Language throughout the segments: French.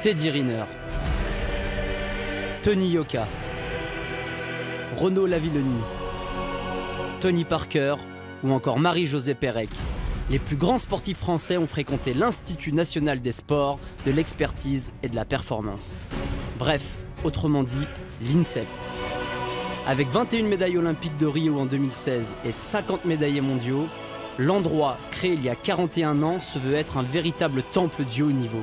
Teddy Riner, Tony Yoka, Renaud Lavillenie, Tony Parker ou encore Marie-Josée Pérec. Les plus grands sportifs français ont fréquenté l'Institut national des sports, de l'expertise et de la performance. Bref, autrement dit, l'INSEP. Avec 21 médailles olympiques de Rio en 2016 et 50 médaillés mondiaux, l'endroit, créé il y a 41 ans, se veut être un véritable temple du haut niveau.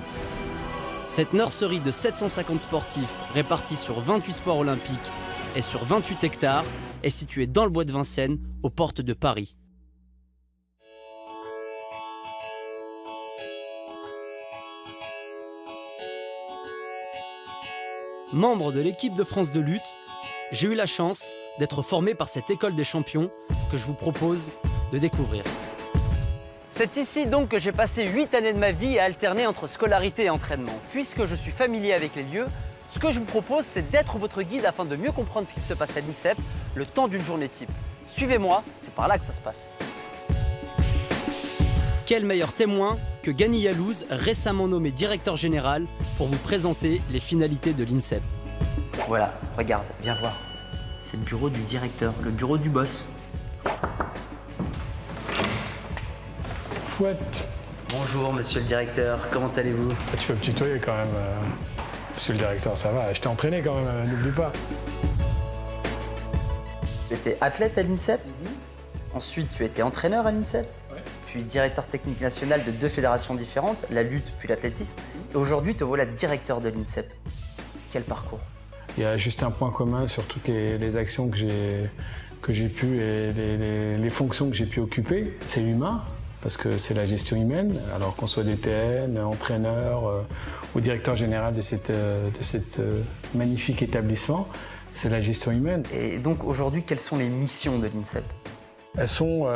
Cette nurserie de 750 sportifs, répartis sur 28 sports olympiques et sur 28 hectares, est située dans le bois de Vincennes, aux portes de Paris. Membre de l'équipe de France de lutte, j'ai eu la chance d'être formé par cette école des champions que je vous propose de découvrir. C'est ici donc que j'ai passé 8 années de ma vie à alterner entre scolarité et entraînement. Puisque je suis familier avec les lieux, ce que je vous propose, c'est d'être votre guide afin de mieux comprendre ce qu'il se passe à l'INSEP le temps d'une journée type. Suivez-moi, c'est par là que ça se passe. Quel meilleur témoin que Gany Yalouz, récemment nommé directeur général, pour vous présenter les finalités de l'INSEP. Voilà, regarde, viens voir. C'est le bureau du directeur, le bureau du boss. Fouette. Bonjour, monsieur le directeur, comment allez-vous? Tu peux me tutoyer quand même, monsieur le directeur, ça va. Je t'ai entraîné quand même, n'oublie pas. Tu étais athlète à l'INSEP. Ensuite, tu étais entraîneur à l'INSEP. Puis directeur technique national de 2 fédérations différentes, la lutte puis l'athlétisme. Et aujourd'hui, te voilà directeur de l'INSEP. Quel parcours? Il y a juste un point commun sur toutes les actions que j'ai pu et les fonctions que j'ai pu occuper, c'est l'humain. Parce que c'est la gestion humaine, alors qu'on soit DTN, entraîneur ou directeur général de cet magnifique établissement, c'est la gestion humaine. Et donc aujourd'hui, quelles sont les missions de l'INSEP? Elles sont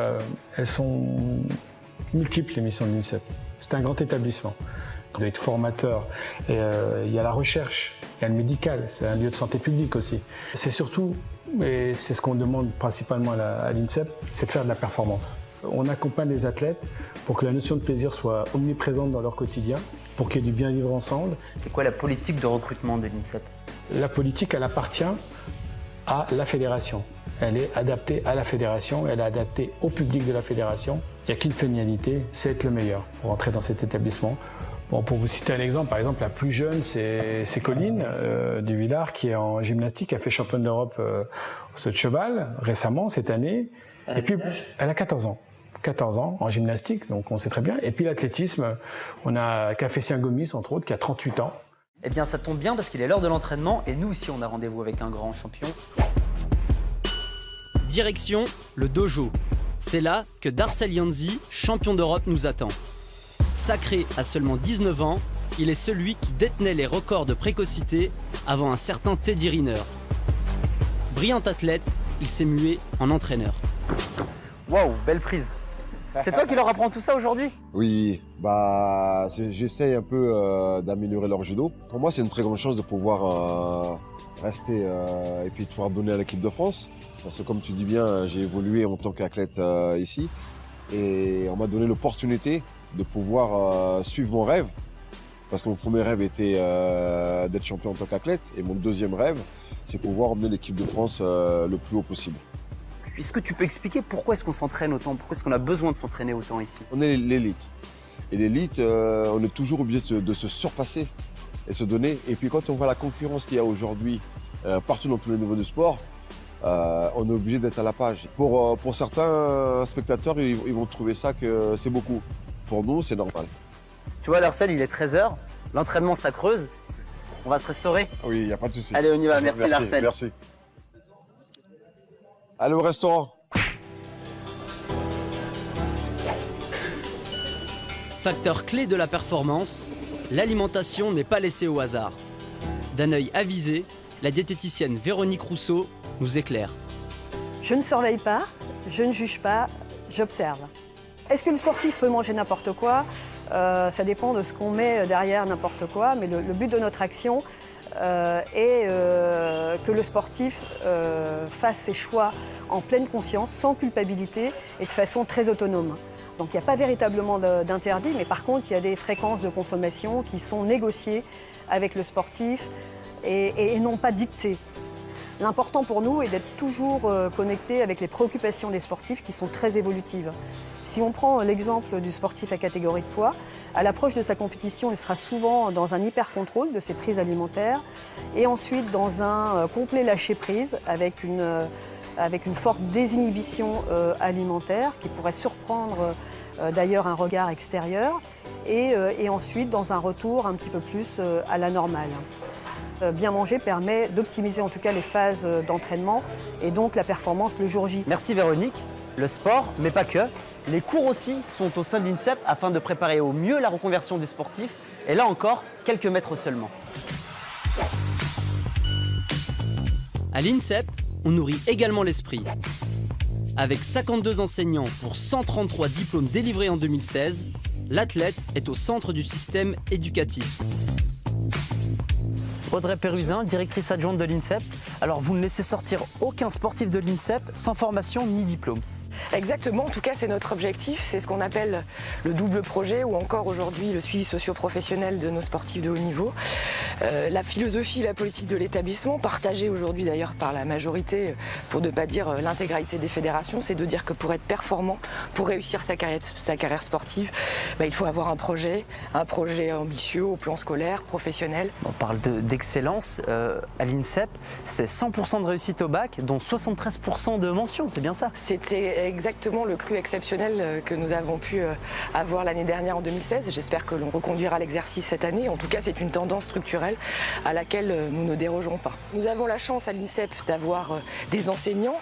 multiples, les missions de l'INSEP. C'est un grand établissement. Il doit être formateur. Et, il y a la recherche, il y a le médical, c'est un lieu de santé publique aussi. C'est surtout, et c'est ce qu'on demande principalement à l'INSEP, c'est de faire de la performance. On accompagne les athlètes pour que la notion de plaisir soit omniprésente dans leur quotidien, pour qu'il y ait du bien vivre ensemble. C'est quoi la politique de recrutement de l'INSEP? La politique, elle appartient à la fédération. Elle est adaptée à la fédération, elle est adaptée au public de la fédération. Il n'y a qu'une finalité, c'est être le meilleur pour entrer dans cet établissement. Bon, pour vous citer un exemple, par exemple, la plus jeune, c'est Colline du Villard, qui est en gymnastique, qui a fait championne d'Europe au saut de cheval récemment, cette année. Et puis, elle a 14 ans. 14 ans en gymnastique, donc on sait très bien. Et puis l'athlétisme, on a Café Gomis, entre autres, qui a 38 ans. Eh bien, ça tombe bien parce qu'il est l'heure de l'entraînement et nous aussi, on a rendez-vous avec un grand champion. Direction le dojo. C'est là que Darcel Yanzi, champion d'Europe, nous attend. Sacré à seulement 19 ans, il est celui qui détenait les records de précocité avant un certain Teddy Riner. Brillant athlète, il s'est mué en entraîneur. Waouh, belle prise. C'est toi qui leur apprends tout ça aujourd'hui? Oui, j'essaye un peu d'améliorer leur judo. Pour moi, c'est une très grande chance de pouvoir rester et puis de pouvoir donner à l'équipe de France. Parce que comme tu dis bien, j'ai évolué en tant qu'athlète ici. Et on m'a donné l'opportunité de pouvoir suivre mon rêve. Parce que mon premier rêve était d'être champion en tant qu'athlète. Et mon deuxième rêve, c'est pouvoir emmener l'équipe de France le plus haut possible. Est-ce que tu peux expliquer pourquoi est-ce qu'on s'entraîne autant? Pourquoi est-ce qu'on a besoin de s'entraîner autant ici? On est l'élite. Et l'élite, on est toujours obligé de se surpasser et se donner. Et puis quand on voit la concurrence qu'il y a aujourd'hui partout dans tous les niveaux de sport, on est obligé d'être à la page. Pour certains spectateurs, ils vont trouver ça que c'est beaucoup. Pour nous, c'est normal. Tu vois, Darcel, il est 13h. L'entraînement, ça creuse. On va se restaurer? Oui, il n'y a pas de souci. Allez, on y va. Merci Darcel. Merci. Allez au restaurant. Facteur clé de la performance, l'alimentation n'est pas laissée au hasard. D'un œil avisé, la diététicienne Véronique Rousseau nous éclaire. Je ne surveille pas, je ne juge pas, j'observe. Est-ce que le sportif peut manger n'importe quoi? Ça dépend de ce qu'on met derrière n'importe quoi, mais le but de notre action est que le sportif fasse ses choix en pleine conscience, sans culpabilité et de façon très autonome. Donc il n'y a pas véritablement d'interdit, mais par contre il y a des fréquences de consommation qui sont négociées avec le sportif et non pas dictées. L'important pour nous est d'être toujours connecté avec les préoccupations des sportifs qui sont très évolutives. Si on prend l'exemple du sportif à catégorie de poids, à l'approche de sa compétition, il sera souvent dans un hyper-contrôle de ses prises alimentaires et ensuite dans un complet lâcher-prise avec une forte désinhibition alimentaire qui pourrait surprendre d'ailleurs un regard extérieur et ensuite dans un retour un petit peu plus à la normale. Bien manger permet d'optimiser en tout cas les phases d'entraînement et donc la performance le jour J. Merci Véronique. Le sport, mais pas que. Les cours aussi sont au sein de l'INSEP afin de préparer au mieux la reconversion du sportif. Et là encore, quelques mètres seulement. À l'INSEP, on nourrit également l'esprit. Avec 52 enseignants pour 133 diplômes délivrés en 2016, l'athlète est au centre du système éducatif. Audrey Pérusin, directrice adjointe de l'INSEP. Alors vous ne laissez sortir aucun sportif de l'INSEP sans formation ni diplôme. Exactement, en tout cas c'est notre objectif, c'est ce qu'on appelle le double projet ou encore aujourd'hui le suivi socio-professionnel de nos sportifs de haut niveau. La philosophie et la politique de l'établissement, partagée aujourd'hui d'ailleurs par la majorité, pour ne pas dire l'intégralité des fédérations, c'est de dire que pour être performant, pour réussir sa carrière sportive, il faut avoir un projet ambitieux au plan scolaire, professionnel. On parle d'excellence à l'INSEP, c'est 100% de réussite au bac, dont 73% de mention, c'est bien ça? C'était exactement le cru exceptionnel que nous avons pu avoir l'année dernière en 2016. J'espère que l'on reconduira l'exercice cette année. En tout cas, c'est une tendance structurelle à laquelle nous ne dérogerons pas. Nous avons la chance à l'INSEP d'avoir des enseignants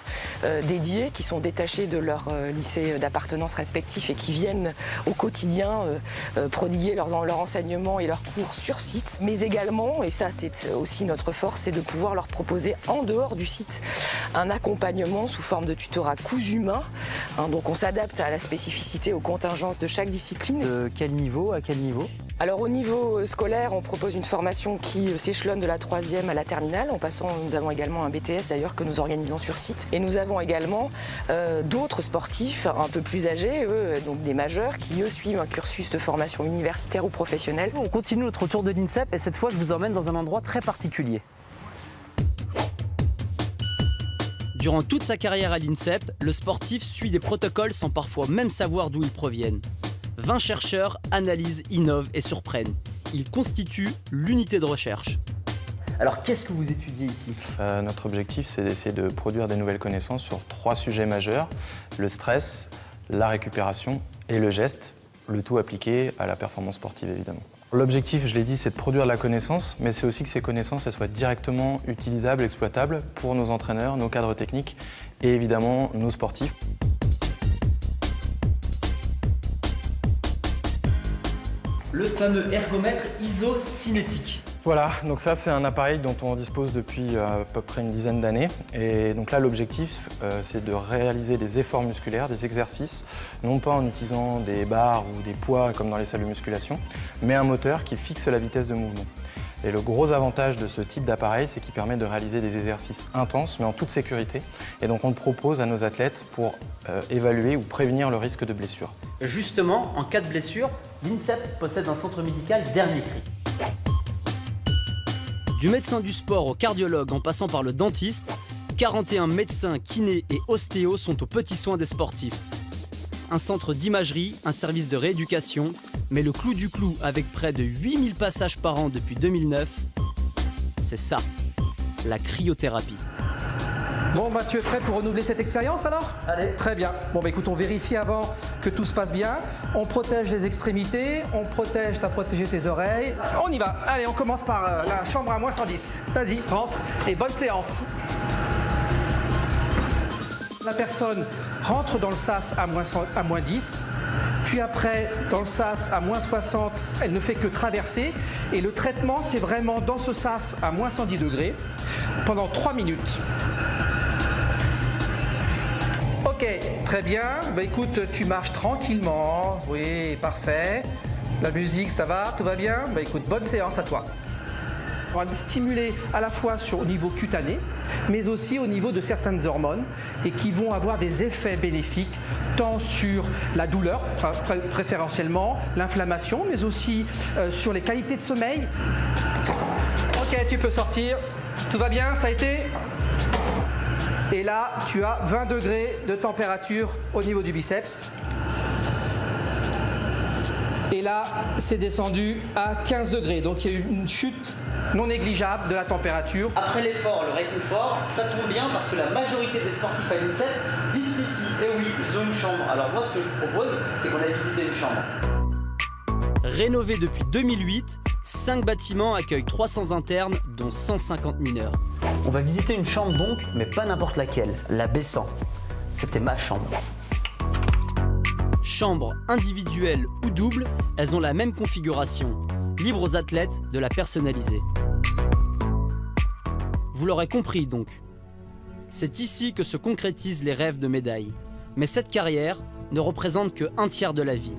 dédiés qui sont détachés de leur lycée d'appartenance respectif et qui viennent au quotidien prodiguer leur enseignement et leurs cours sur site. Mais également, et ça c'est aussi notre force, c'est de pouvoir leur proposer en dehors du site un accompagnement sous forme de tutorat cousu humain. Donc on s'adapte à la spécificité, aux contingences de chaque discipline. De quel niveau à quel niveau? Alors au niveau scolaire, on propose une formation qui s'échelonne de la 3e à la terminale. En passant, nous avons également un BTS d'ailleurs que nous organisons sur site. Et nous avons également d'autres sportifs un peu plus âgés, donc des majeurs, qui eux suivent un cursus de formation universitaire ou professionnelle. On continue notre tour de l'INSEP et cette fois je vous emmène dans un endroit très particulier. Durant toute sa carrière à l'INSEP, le sportif suit des protocoles sans parfois même savoir d'où ils proviennent. 20 chercheurs analysent, innovent et surprennent. Ils constituent l'unité de recherche. Alors qu'est-ce que vous étudiez ici? Notre objectif, c'est d'essayer de produire des nouvelles connaissances sur 3 sujets majeurs. Le stress, la récupération et le geste, le tout appliqué à la performance sportive évidemment. L'objectif, je l'ai dit, c'est de produire de la connaissance, mais c'est aussi que ces connaissances elles soient directement utilisables, exploitables pour nos entraîneurs, nos cadres techniques et évidemment nos sportifs. Le fameux ergomètre isocinétique. Voilà, donc ça c'est un appareil dont on dispose depuis à peu près une dizaine d'années. Et donc là l'objectif c'est de réaliser des efforts musculaires, des exercices, non pas en utilisant des barres ou des poids comme dans les salles de musculation, mais un moteur qui fixe la vitesse de mouvement. Et le gros avantage de ce type d'appareil, c'est qu'il permet de réaliser des exercices intenses mais en toute sécurité. Et donc on le propose à nos athlètes pour évaluer ou prévenir le risque de blessure. Justement, en cas de blessure, l'INSEP possède un centre médical dernier cri. Du médecin du sport au cardiologue en passant par le dentiste, 41 médecins, kinés et ostéos sont aux petits soins des sportifs. Un centre d'imagerie, un service de rééducation, mais le clou du clou avec près de 8000 passages par an depuis 2009, c'est ça, la cryothérapie. Bon, tu es prêt pour renouveler cette expérience alors? Allez. Très bien. Bon, écoute, on vérifie avant que tout se passe bien. On protège les extrémités, t'as protégé tes oreilles. On y va. Allez, on commence par la chambre à moins 110. Vas-y, rentre et bonne séance. La personne rentre dans le sas à moins 10. Puis après, dans le sas à moins 60, elle ne fait que traverser. Et le traitement, c'est vraiment dans ce sas à moins 110 degrés pendant 3 minutes. Ok, très bien. Écoute, tu marches tranquillement. Oui, parfait. La musique, ça va? Tout va bien? Écoute, bonne séance à toi. pour stimuler à la fois au niveau cutané, mais aussi au niveau de certaines hormones et qui vont avoir des effets bénéfiques tant sur la douleur, préférentiellement, l'inflammation, mais aussi sur les qualités de sommeil. Ok, tu peux sortir. Tout va bien, ça a été? Et là, tu as 20 degrés de température au niveau du biceps. Et là, c'est descendu à 15 degrés. Donc il y a eu une chute non négligeable de la température. Après l'effort, le réconfort, ça tombe bien parce que la majorité des sportifs à l'INSEP vivent ici. Et oui, ils ont une chambre. Alors moi, ce que je vous propose, c'est qu'on aille visiter une chambre. Rénové depuis 2008, 5 bâtiments accueillent 300 internes, dont 150 mineurs. On va visiter une chambre donc, mais pas n'importe laquelle, la B100. C'était ma chambre. Chambres individuelles ou doubles, elles ont la même configuration. Libre aux athlètes de la personnaliser. Vous l'aurez compris donc. C'est ici que se concrétisent les rêves de médaille. Mais cette carrière ne représente que 1/3 de la vie.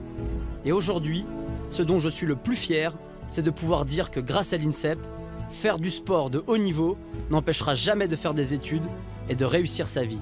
Et aujourd'hui, ce dont je suis le plus fier, c'est de pouvoir dire que grâce à l'INSEP, faire du sport de haut niveau n'empêchera jamais de faire des études et de réussir sa vie.